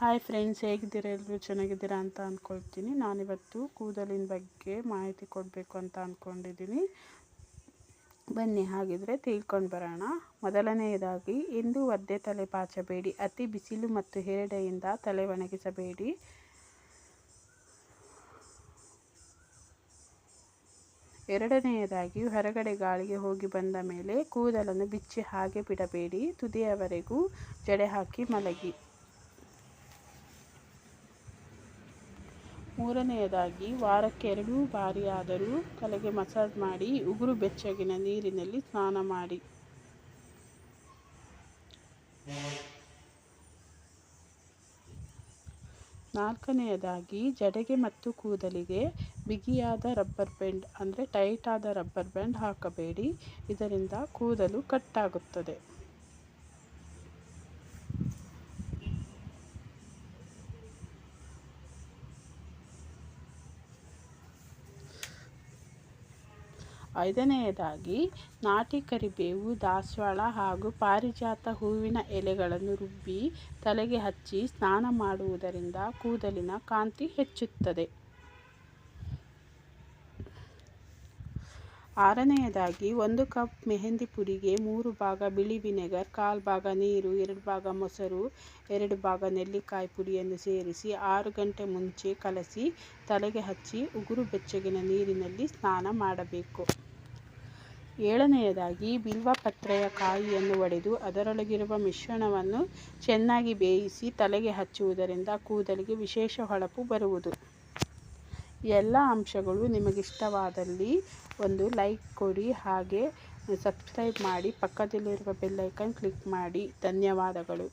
Hi friends, ಹೇಗಿದ್ದೀರಾ? ಎಲ್ಲರೂ ಚೆನ್ನಾಗಿದ್ದೀರಾ ಅಂತ ಅಂದ್ಕೊಳ್ತೀನಿ. ನಾನಿವತ್ತು ಕೂದಲಿನ ಬಗ್ಗೆ ಮಾಹಿತಿ ಕೊಡಬೇಕು ಅಂತ ಅಂದ್ಕೊಂಡಿದ್ದೀನಿ. ಬನ್ನಿ ಹಾಗಿದ್ರೆ ತಿಳ್ಕೊಂಡು ಬರೋಣ. ಮೊದಲನೆಯದಾಗಿ, ಇಂದು ಒದ್ದೆ ತಲೆ ಬಾಚಬೇಡಿ. ಅತಿ ಬಿಸಿಲು ಮತ್ತು ಹೆರಡೆಯಿಂದ ತಲೆ ಒಣಗಿಸಬೇಡಿ. ಎರಡನೆಯದಾಗಿ, ಹೊರಗಡೆ ಗಾಳಿಗೆ ಹೋಗಿ ಬಂದ ಮೇಲೆ ಕೂದಲನ್ನು ಬಿಚ್ಚಿ ಹಾಗೆ ಬಿಡಬೇಡಿ. ತುದಿಯವರೆಗೂ ಜಡೆ ಹಾಕಿ ಮಲಗಿ. ಮೂರನೆಯದಾಗಿ, ವಾರಕ್ಕೆ 2 ಬಾರಿಯಾದರೂ ತಲೆಗೆ ಮಸಾಜ್ ಮಾಡಿ ಉಗುರು ಬೆಚ್ಚಗಿನ ನೀರಿನಲ್ಲಿ ಸ್ನಾನ ಮಾಡಿ. ನಾಲ್ಕನೆಯದಾಗಿ, ಜಡೆಗೆ ಮತ್ತು ಕೂದಲಿಗೆ ಬಿಗಿಯಾದ ರಬ್ಬರ್ ಬ್ಯಾಂಡ್ ಅಂದರೆ ಟೈಟ್ ಆದ ರಬ್ಬರ್ ಬ್ಯಾಂಡ್ ಹಾಕಬೇಡಿ. ಇದರಿಂದ ಕೂದಲು ಕಟ್ಟಾಗುತ್ತದೆ. ಐದನೆಯದಾಗಿ, ನಾಟಿ ಕರಿಬೇವು, ದಾಸವಾಳ ಹಾಗೂ ಪಾರಿಜಾತ ಹೂವಿನ ಎಲೆಗಳನ್ನು ರುಬ್ಬಿ ತಲೆಗೆ ಹಚ್ಚಿ ಸ್ನಾನ ಮಾಡುವುದರಿಂದ ಕೂದಲಿನ ಕಾಂತಿ ಹೆಚ್ಚುತ್ತದೆ. ಆರನೆಯದಾಗಿ, 1 ಕಪ್ ಮೆಹಂದಿ ಪುಡಿಗೆ 3 ಭಾಗ ಬಿಳಿ ವಿನೆಗರ್, 1/4 ಭಾಗ ನೀರು, 2 ಭಾಗ ಮೊಸರು, 2 ಭಾಗ ನೆಲ್ಲಿಕಾಯಿ ಪುಡಿಯನ್ನು ಸೇರಿಸಿ 6 ಗಂಟೆ ಮುಂಚೆ ಕಲಸಿ ತಲೆಗೆ ಹಚ್ಚಿ ಉಗುರು ಬೆಚ್ಚಗಿನ ನೀರಿನಲ್ಲಿ ಸ್ನಾನ ಮಾಡಬೇಕು. ಏಳನೆಯದಾಗಿ, ಬಿಲ್ವಪತ್ರೆಯ ಕಾಯಿಯನ್ನು ಒಡೆದು ಅದರೊಳಗಿರುವ ಮಿಶ್ರಣವನ್ನು ಚೆನ್ನಾಗಿ ಬೇಯಿಸಿ ತಲೆಗೆ ಹಚ್ಚುವುದರಿಂದ ಕೂದಲಿಗೆ ವಿಶೇಷ ಹೊಳಪು ಬರುವುದು. ಎಲ್ಲ ಅಂಶಗಳು ನಿಮಗಿಷ್ಟವಾದಲ್ಲಿ ಒಂದು ಲೈಕ್ ಕೊಡಿ, ಹಾಗೆ ಸಬ್ಸ್ಕ್ರೈಬ್ ಮಾಡಿ, ಪಕ್ಕದಲ್ಲಿರುವ ಬೆಲ್ ಐಕಾನ್ ಕ್ಲಿಕ್ ಮಾಡಿ. ಧನ್ಯವಾದಗಳು.